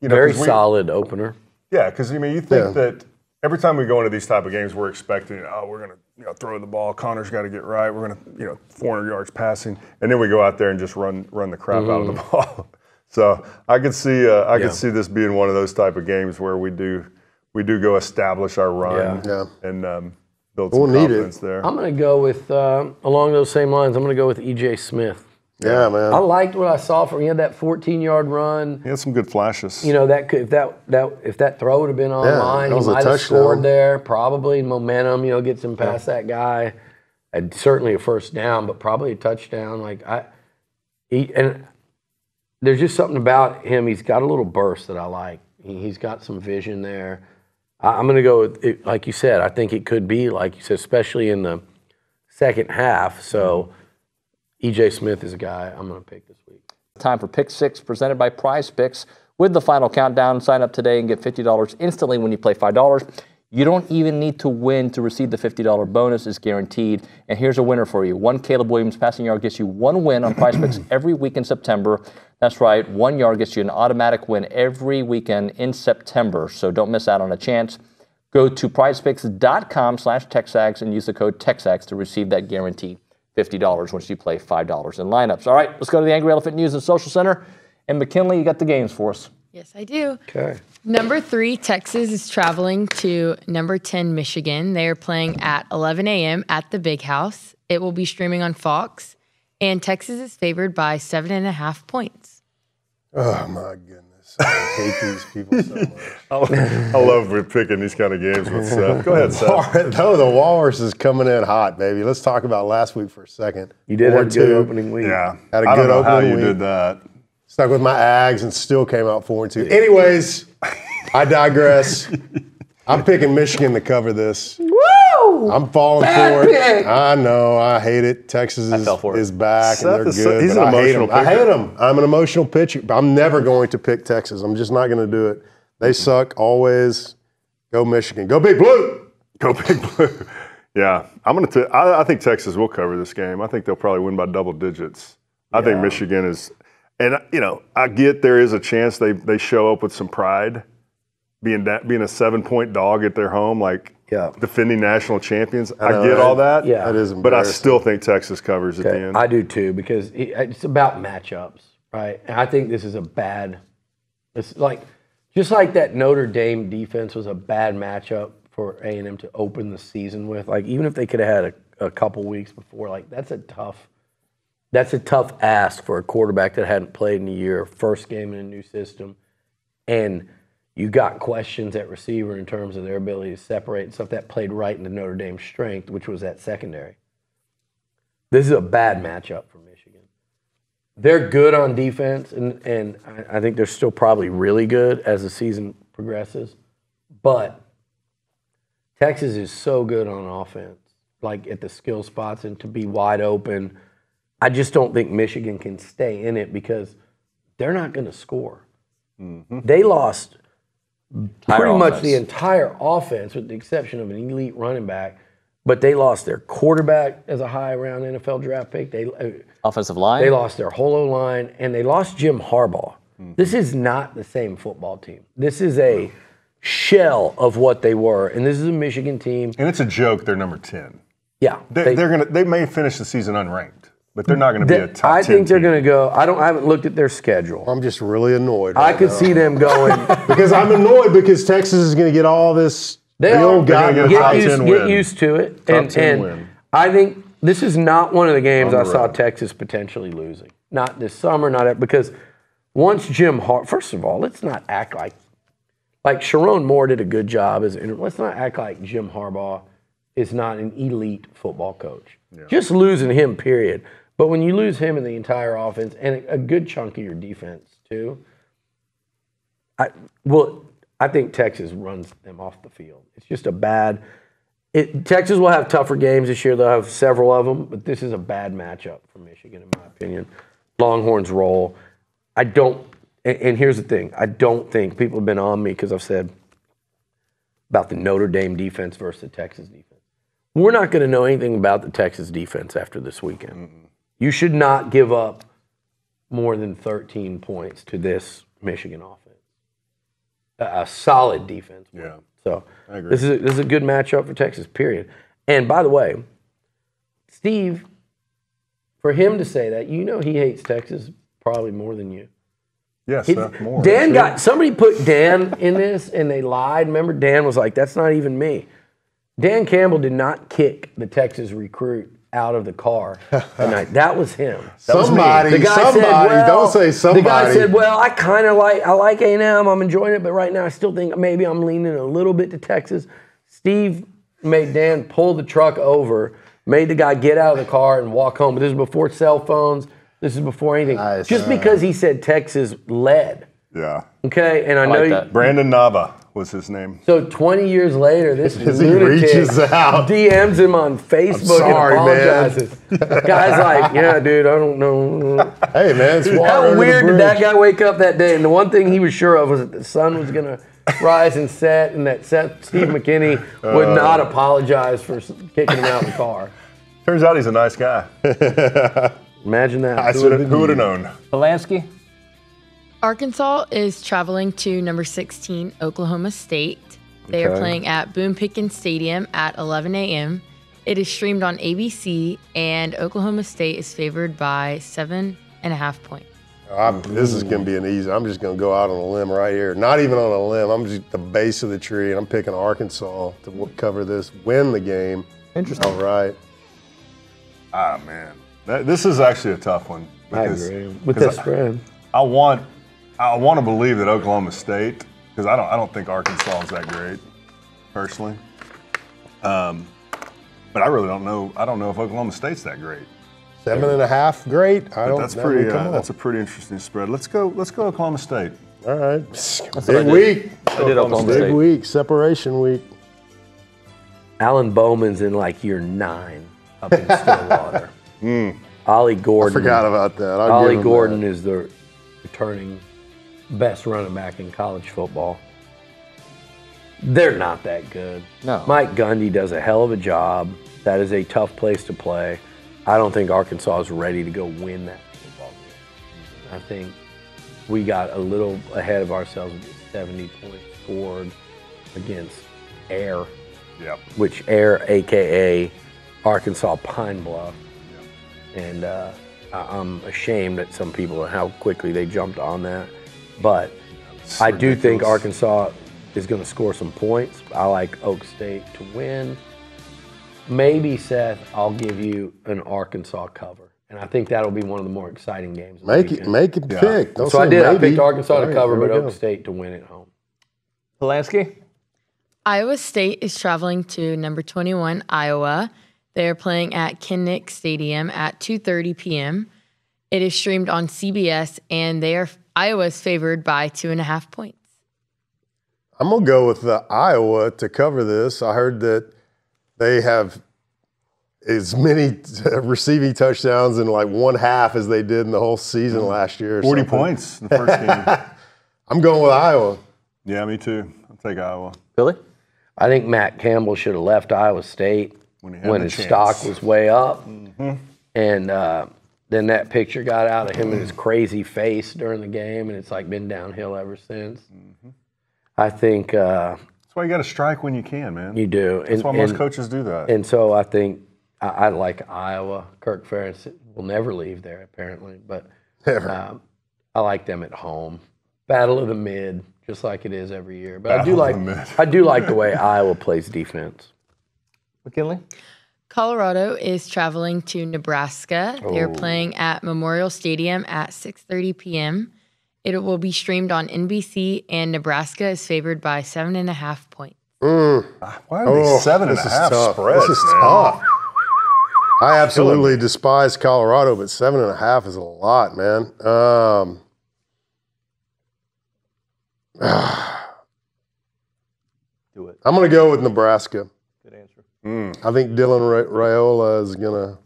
Very solid opener. Yeah, because, you think that every time we go into these type of games, we're expecting, we're going to throw the ball. Connor's got to get right. We're going to, 400 yards passing, and then we go out there and just run the crap out of the ball. So I could see could see this being one of those type of games where we do go establish our run and build some confidence there. I'm going to go with along those same lines. I'm going to go with E.J. Smith. Yeah, man. I liked what I saw from him. He had that 14-yard run. He had some good flashes. That could if that throw would have been online, he might have scored there. Probably momentum, gets him past that guy. And certainly a first down, but probably a touchdown. And there's just something about him. He's got a little burst that I like. He's got some vision there. I'm going to go with it, like you said. I think it could be like you said, especially in the second half. So. E.J. Smith is a guy I'm going to pick this week. Time for Pick 6, presented by Prize Picks. With the final countdown, sign up today and get $50 instantly when you play $5. You don't even need to win to receive the $50 bonus. It's guaranteed. And here's a winner for you. 1 Caleb Williams passing yard gets you 1 win on Prize Picks every week in September. That's right, 1 yard gets you an automatic win every weekend in September. So don't miss out on a chance. Go to prizepicks.com/TexAgs and use the code TexAgs to receive that guaranteed $50 once you play $5 in lineups. All right, let's go to the Angry Elephant News and Social Center. And McKinley, you got the games for us. Yes, I do. Okay. Number 3, Texas is traveling to number 10, Michigan. They are playing at 11 a.m. at the Big House. It will be streaming on Fox. And Texas is favored by 7.5 points. Oh, my goodness. I hate these people so much. I love we're picking these kind of games with Seth. Go ahead, Seth. No, the Walrus is coming in hot, baby. Let's talk about last week for a second. You did have a good opening week. Yeah. Had a good opening week. I don't know how you did that. Stuck with my Ags and still came out 4-2. Anyways, I digress. I'm picking Michigan to cover this. Woo! No! I'm falling Bad for it. pick. I know. I hate it. Texas fell for it. is back Seth and they're is- good. he's but an I hate emotional them. I picker. hate them. I'm an emotional pitcher. I'm never going to pick Texas. I'm just not going to do it. They suck always. Go Michigan. Go Big Blue. Go Big Blue. Yeah, I think Texas will cover this game. I think they'll probably win by double digits. I think Michigan is, and I get there is a chance they show up with some pride, being a 7-point dog at their home, like defending national champions. I get all that. Yeah, that is but I embarrassing. still think Texas covers at the end. I do too, because it's about matchups, right? And I think this is it's like, just like that Notre Dame defense was a bad matchup for A&M to open the season with. Like, even if they could have had a couple weeks before, like, that's a tough ask for a quarterback that hadn't played in a year, first game in a new system. And you got questions at receiver in terms of their ability to separate and stuff. That played right into Notre Dame's strength, which was that secondary. This is a bad matchup for Michigan. They're good on defense, and I think they're still probably really good as the season progresses. But Texas is so good on offense, like at the skill spots and to be wide open. I just don't think Michigan can stay in it because they're not going to score. Mm-hmm. They lost pretty much the entire offense with the exception of an elite running back, but they lost their quarterback as a high-round NFL draft pick. Offensive line? They lost their whole O-line, and they lost Jim Harbaugh. Mm-hmm. This is not the same football team. This is a shell of what they were, and this is a Michigan team. And it's a joke they're number 10. Yeah. They may finish the season unranked, but they're not going to be a top 10 I think they're team. going to go. I haven't looked at their schedule. I'm just really annoyed. I could see them going. because I'm annoyed because Texas is going to get all this. Get win. used to it. Top 10 win. I think this is not one of the games I saw Texas potentially losing. Not this summer, because once Jim Harbaugh, first of all, let's not act like Sharon Moore did a good job let's not act like Jim Harbaugh is not an elite football coach. Yeah. Just losing him, period. But when you lose him in the entire offense and a good chunk of your defense too, I think Texas runs them off the field. It's just a bad. Texas will have tougher games this year. They'll have several of them, but this is a bad matchup for Michigan, in my opinion. Longhorns roll. And here's the thing. I don't think people have been on me because I've said about the Notre Dame defense versus the Texas defense. We're not going to know anything about the Texas defense after this weekend. Mm-hmm. You should not give up more than 13 points to this Michigan offense. A solid defense. Yeah. So I agree. this is a good matchup for Texas, period. And by the way, Steve, for him to say that, he hates Texas probably more than you. Yes, more. Somebody put Dan in this and they lied. Remember, Dan was like, that's not even me. Dan Campbell did not kick the Texas recruit out of the car tonight. That was him. Somebody, the guy said, don't say somebody. The guy said, well, I like A&M, I'm enjoying it, but right now I still think maybe I'm leaning a little bit to Texas. Steve made Dan pull the truck over, made the guy get out of the car and walk home. But this is before cell phones. This is before anything. Nice. Just because he said Texas led. Yeah. Okay, and I know that. Brandon Nava was his name. So 20 years later, this lunatic reaches out, DMs him on Facebook and apologizes. Guy's like, yeah, dude, I don't know. Hey, man, it's water. How weird did that guy wake up that day? And the one thing he was sure of was that the sun was going to rise and set, and that Steve McKinney would not apologize for kicking him out of the car. Turns out he's a nice guy. Imagine that. Who would have known? Polanski? Arkansas is traveling to number 16, Oklahoma State. They are playing at Boone Pickens Stadium at 11 a.m. It is streamed on ABC, and Oklahoma State is favored by 7.5 points. This is going to be an easy. I'm just going to go out on a limb right here. Not even on a limb. I'm just at the base of the tree, and I'm picking Arkansas to cover this, win the game. Interesting. All right. Ah, man. This is actually a tough one. I agree. With that spread. I want to believe that Oklahoma State, because I don't think Arkansas is that great, personally. But I really don't know. I don't know if Oklahoma State's that great. 7.5, great. That's a pretty interesting spread. Let's go Oklahoma State. All right. Big week. I did Oklahoma State. Big week. Separation week. Alan Bowman's in like year 9 up in Stillwater. Ollie Gordon. I forgot about that. Ollie Gordon is the returning best running back in college football. They're not that good. No. Mike Gundy does a hell of a job. That is a tough place to play. I don't think Arkansas is ready to go win that football game. I think we got a little ahead of ourselves with 70 points scored against Air, which Air, a.k.a. Arkansas Pine Bluff. And I'm ashamed at some people and how quickly they jumped on that. But I do think Arkansas is going to score some points. I like Oak State to win. Maybe, Seth, I'll give you an Arkansas cover. And I think that'll be one of the more exciting games. Make it pick. Don't so I say did. maybe. I picked Arkansas to cover, but there we Oak go. State to win at home. Polanski? Iowa State is traveling to number 21, Iowa. They are playing at Kinnick Stadium at 2:30 p.m. It is streamed on CBS, and Iowa's favored by 2.5 points. I'm going to go with Iowa to cover this. I heard that they have as many receiving touchdowns in like 1/2 as they did in the whole season last year. 40 points in the first game. I'm going with Iowa. Yeah, me too. I'll take Iowa. Billy? I think Matt Campbell should have left Iowa State when his stock was way up. And then that picture got out of him and his crazy face during the game, and it's like been downhill ever since. I think That's why you got to strike when you can, man. you do. That's why most coaches do that. And so I think I like Iowa. Kirk Ferentz will never leave there, apparently. But I like them at home. Battle of the mid, just like it is every year. But I do like the way Iowa plays defense. McKinley? Colorado is traveling to Nebraska. They're playing at Memorial Stadium at 6:30 p.m. It will be streamed on NBC, and Nebraska is favored by 7.5 points. Why are they 7.5 spreads? This is man? tough. I absolutely despise Colorado, but 7.5 is a lot, man. Do it. I'm going to go with Nebraska. Good answer. I think Dylan Raiola is going to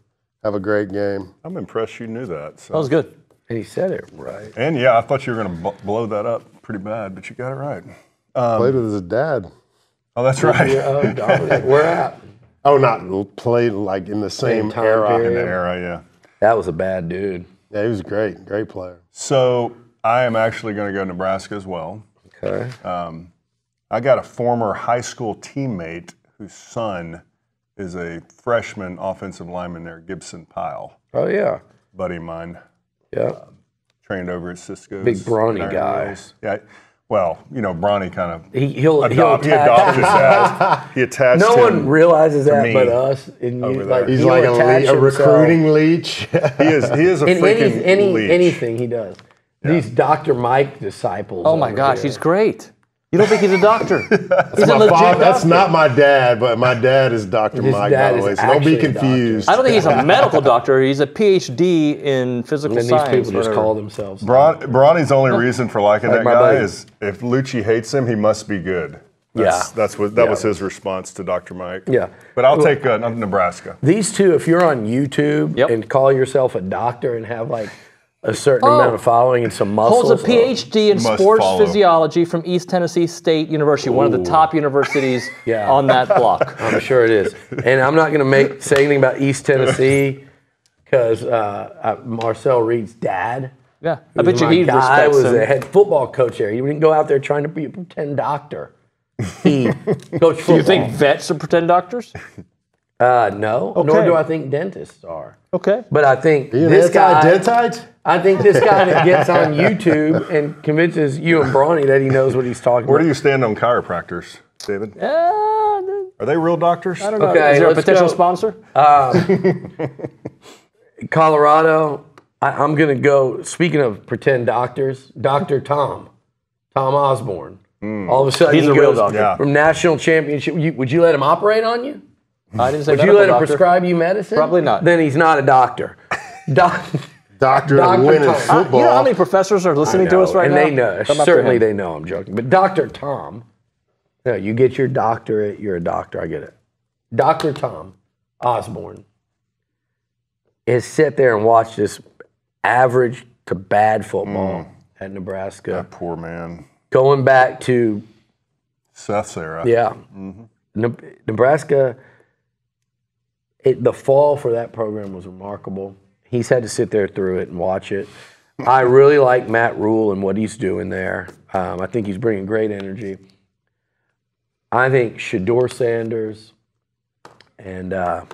have a great game. I'm impressed you knew that. So. That was good. And he said it right. And yeah, I thought you were going to blow that up pretty bad, but you got it right. Played with his dad. Oh, that's right. Dominic, where at? Oh, not played like in the same time era. period. In the era, yeah. That was a bad dude. Yeah, he was great. Great player. So I am actually going to go Nebraska as well. Okay. I got a former high school teammate whose son is a freshman offensive lineman there, Gibson Pyle, Oh, yeah. buddy of mine. Yeah. Trained over at Cisco's. Big brawny Iron guy. Wheels. Yeah. Well, you know, Brawny kind of He'll he attach adopted himself. that. He attached No him. one realizes that me but us. And over you, there. like, He's he'll like attach a himself recruiting leech. He is a in freaking leech. anything he does. These Dr. Mike disciples. Oh, my over gosh, here. he's great. You don't think he's a doctor? He's a My legit father, that's doctor. not my dad, but my dad is Dr. His Mike, dad by the is way, so don't be actually a doctor. confused. I don't think he's a medical doctor. He's a PhD in physical And these science. people just whatever. call themselves. Brawny's only reason for liking that my guy buddy. is if Lucci hates him, he must be good. That was his response to Dr. Mike. Yeah. But I'll take Nebraska. These two, if you're on YouTube Yep. and call yourself a doctor and have like a certain amount of following and some muscles. Holds a PhD in Must sports follow. physiology from East Tennessee State University, one of the top universities Yeah. on that block. I'm sure it is. And I'm not going to say anything about East Tennessee because Marcel Reed's dad. Yeah, I bet you my he guy respects was him. a head football coach there. He didn't go out there trying to be a pretend doctor. He coached football. Do you think vets are pretend doctors? No, nor Okay. do I think dentists are. Okay. But I think You an this guy. anti-dentite? I think this guy that gets on YouTube and convinces you and Brawny that he knows what he's talking Where do about. you stand on chiropractors, David? Are they real doctors? I don't know. Okay, Is there a let's potential go. sponsor? Colorado, I'm going to go, speaking of pretend doctors, Dr. Tom Osborne. All of a sudden, He's he a real goes doctor. Yeah. from national championship. Would you let him operate on you? I didn't say Would you medical let him doctor. prescribe you medicine? Probably not. Then he's not a doctor. Doctor Dr. of winning Tom. football. You know how many professors are listening to us right and now? they know. Come up to Certainly him. they know I'm joking. But Dr. Tom, you get your doctorate, you're a doctor. I get it. Dr. Tom Osborne has sit there and watched this average to bad football at Nebraska. That poor man. Going back to Seth's era. Yeah. Nebraska, the fall for that program was remarkable. He's had to sit there through it and watch it. I really like Matt Rule and what he's doing there. I think he's bringing great energy. I think Shedeur Sanders and Travis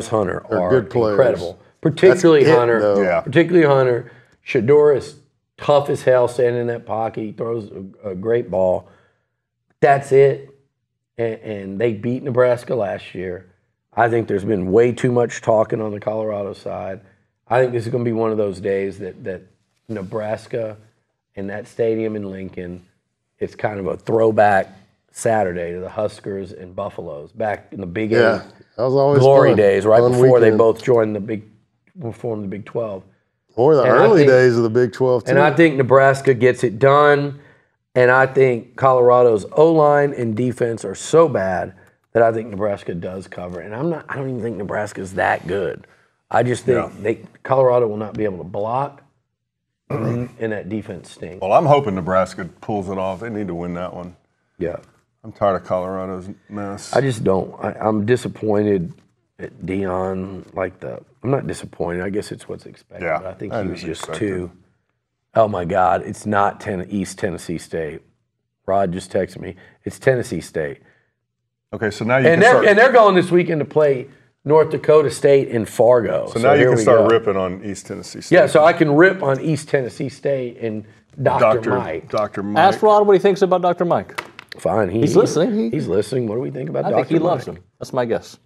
Hunter are good players. incredible. Particularly Hunter. Yeah. Particularly Hunter. Shedeur is tough as hell standing in that pocket. He throws a great ball. That's it. And they beat Nebraska last year. I think there's been way too much talking on the Colorado side. I think this is going to be one of those days that Nebraska and that stadium in Lincoln, it's kind of a throwback Saturday to the Huskers and Buffaloes back in the Big Eight that was always glory fun. days, right Fun before they weekend. both formed the Big 12. Or the And I early think- days of the Big 12, too. And I think Nebraska gets it done. And I think Colorado's O-line and defense are so bad that I think Nebraska does cover. And I don't even think Nebraska's that good. I just think Colorado will not be able to block, and that defense stinks. Well, I'm hoping Nebraska pulls it off. They need to win that one. Yeah. I'm tired of Colorado's mess. I just don't. I'm disappointed at Deion. I'm not disappointed. I guess it's what's expected. Yeah, But I think that he was is just expected. too. Oh my God! It's not East Tennessee State. Rod just texted me. It's Tennessee State, Okay, so now you and can start. they're going this weekend to play North Dakota State in Fargo. So now you here can we start go. ripping on East Tennessee State. Yeah, so I can rip on East Tennessee State and Dr. Mike. Dr. Mike. Ask Rod what he thinks about Dr. Mike. Fine, He's listening. He's listening. What do we think about I Dr. think he Mike? loves him. That's my guess.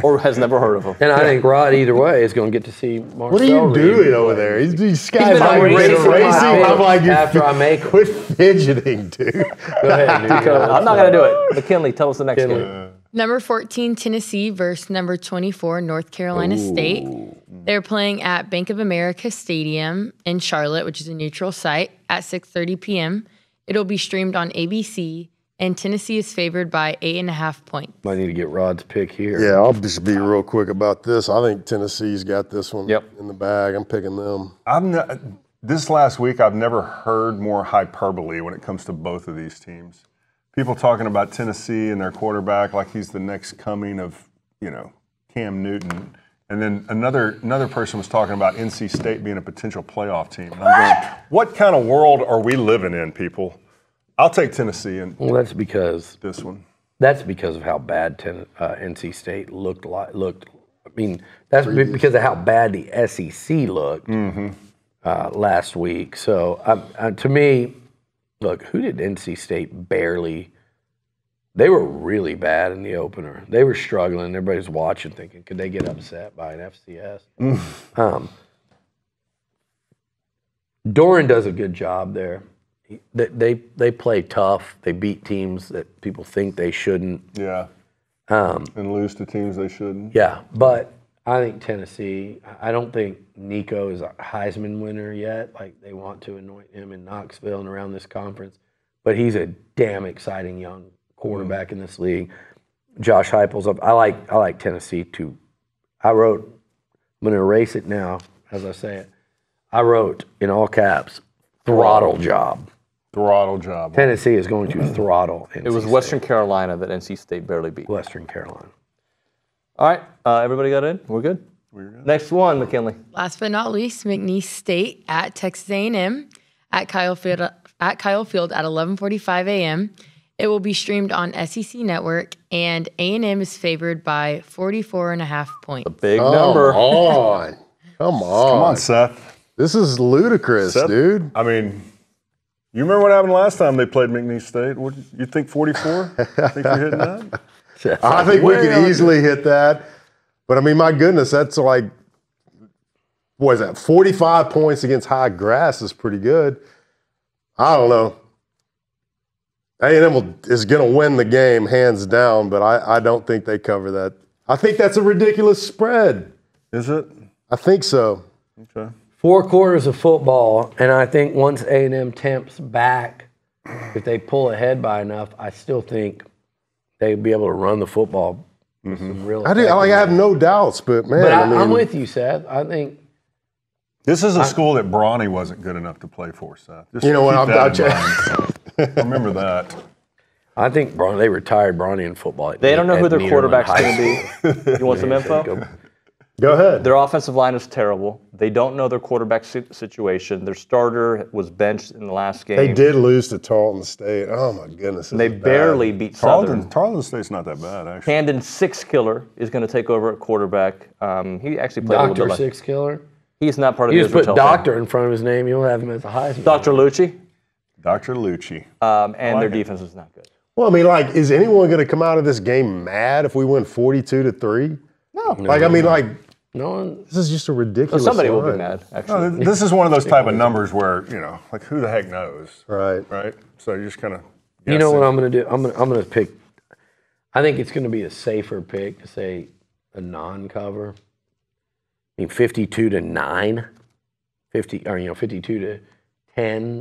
Or has never heard of him. And I think Rod, either way, is going to get to see Marcel What are you Reed doing play. over there? These guys been like erasing my erasing. pick I'm like, after I make 'em. quit fidgeting, dude. Go ahead, dude. I'm not going to do it. McKinley, tell us the next McKinley. game. Number 14, Tennessee versus number 24, North Carolina State. They're playing at Bank of America Stadium in Charlotte, which is a neutral site, at 6:30 p.m. It'll be streamed on ABC, and Tennessee is favored by 8.5 points. Might need to get Rod's pick here. Yeah, I'll just be real quick about this. I think Tennessee's got this one Yep. in the bag. I'm picking them. This last week, I've never heard more hyperbole when it comes to both of these teams. People talking about Tennessee and their quarterback like he's the next coming of, Cam Newton. And then another person was talking about NC State being a potential playoff team. And I'm going, what kind of world are we living in, people? I'll take Tennessee in Well, that's because this one. of how bad NC State looked. I mean, that's because of how bad the SEC looked last week. So, to me, look, who did NC State barely? They were really bad in the opener. They were struggling. Everybody's watching, thinking, could they get upset by an FCS? Doran does a good job there. They play tough. They beat teams that people think they shouldn't. Yeah. And lose to teams they shouldn't. Yeah, but I think Tennessee. I don't think Nico is a Heisman winner yet. Like they want to anoint him in Knoxville and around this conference, but he's a damn exciting young quarterback in this league. Josh Heupel's up. I like Tennessee too. I'm going to erase it now as I say it. I wrote in all caps, throttle job. Throttle job. Tennessee is going to throttle NC It was State. Western Carolina that NC State barely beat. Western Carolina. All right, everybody got in? We're good? Next one, McKinley. Last but not least, McNeese State at Texas A&M at Kyle Field at 11:45 a.m. It will be streamed on SEC Network, and A&M is favored by 44.5 points. Big number. Come on. Come on, Seth. This is ludicrous, Seth, dude. I mean, you remember what happened last time they played McNeese State? What, you think 44? Think you're hitting that? I think we could easily hit that. But, I mean, my goodness, that's like, what is that, 45 points against high grass is pretty good. I don't know. A&M is going to win the game hands down, but I don't think they cover that. I think that's a ridiculous spread. Is it? I think so. Okay. 4 quarters of football, and I think once A&M tempts back, if they pull ahead by enough, I still think they'd be able to run the football. With some real I have no doubts, but man, But I'm with you, Seth. I think this is a school that Bronny wasn't good enough to play for, Seth. Just You know what, keep that in mind. Remember that. I think they retired Bronny in football. They don't know who their Nederland quarterback's High going to be. You want some info? Go ahead. Their offensive line is terrible. They don't know their quarterback situation. Their starter was benched in the last game. They did lose to Tarleton State. Oh my goodness. And they barely beat Southern. Tarleton State's not that bad, actually. Handon Sixkiller is going to take over at quarterback. He actually played a little Dr. bit. Six Killer. He's not part of You the just put Israel doctor in front of his name, you'll have him as a Heisman. Dr. Lucci, Dr. Lucci. and their defense is not good. Well, I mean, like, is anyone going to come out of this game mad if we win 42-3? No. Like, I mean, like, No one. this is just a ridiculous. Somebody will be line. mad, actually. No, this is one of those type of numbers where, like who the heck knows? Right. Right? So you just kind of You know what I'm going to do? I'm going to pick. I think it's going to be a safer pick to say a non-cover. I mean, 52-9, 52-10.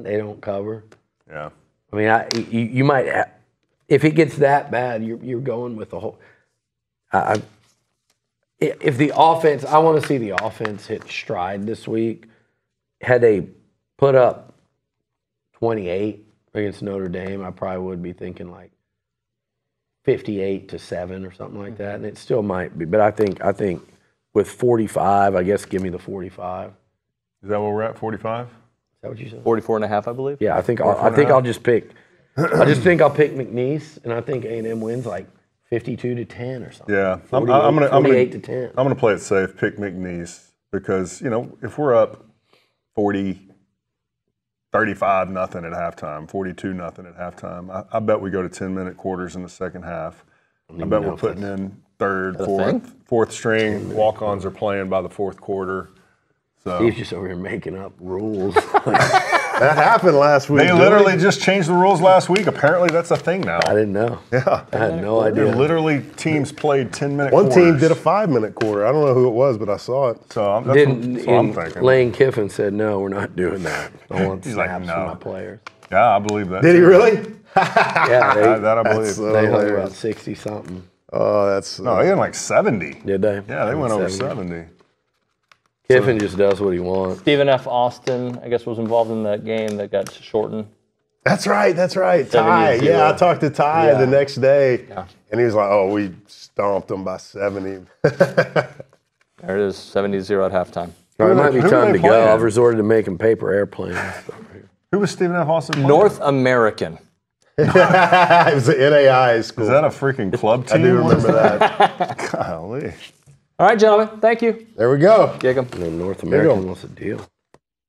They don't cover. Yeah. I mean, you might if it gets that bad, you're going with the whole. If the offense, I want to see the offense hit stride this week. Had they put up 28 against Notre Dame, I probably would be thinking like 58-7 or something like that, and it still might be. But I think with 45, I guess give me the 45. Is that where we're at? 45? Is that what you said? 44.5, I believe. Yeah, I think I'll just pick. I just think I'll pick McNeese, and I think A&M wins like 52-10 or something. Yeah. 48-10. I'm gonna play it safe, pick McNeese, because, if we're up 35 nothing at halftime, 42 nothing at halftime, I bet we go to 10-minute quarters in the second half. I bet we're putting in third, fourth string. Walk-ons are playing by the fourth quarter. So He's just over here making up rules. That happened last week. they literally just changed the rules last week. Apparently, that's a thing now. I didn't know. Yeah. I had no idea. Literally, teams played 10-minute One quarters. team did a 5-minute quarter. I don't know who it was, but I saw it. So that's what I'm thinking. Lane Kiffin said, "No, we're not doing that. I want He's like, snaps "No." from my players." Yeah, I believe that. Did he really? Yeah, That I believe. so they hung hilarious. about 60-something. Oh, that's No, he had like 70. Did they? Yeah, they went over 70. Kiffin just does what he wants. Stephen F. Austin, I guess, was involved in that game that got shortened. That's right. Ty. 70-0. Yeah, I talked to Ty Yeah. the next day, and he was like, "Oh, we stomped them by 70." There it is, 70-0 at halftime. All right, it might be who time they to go. playing? I've resorted to making paper airplanes. Who was Stephen F. Austin playing? North American. It was the NAI school. Is that a freaking club I team? do remember that. Golly. All right, gentlemen, thank you. There we go. Gig 'em. And then North American, what's the deal?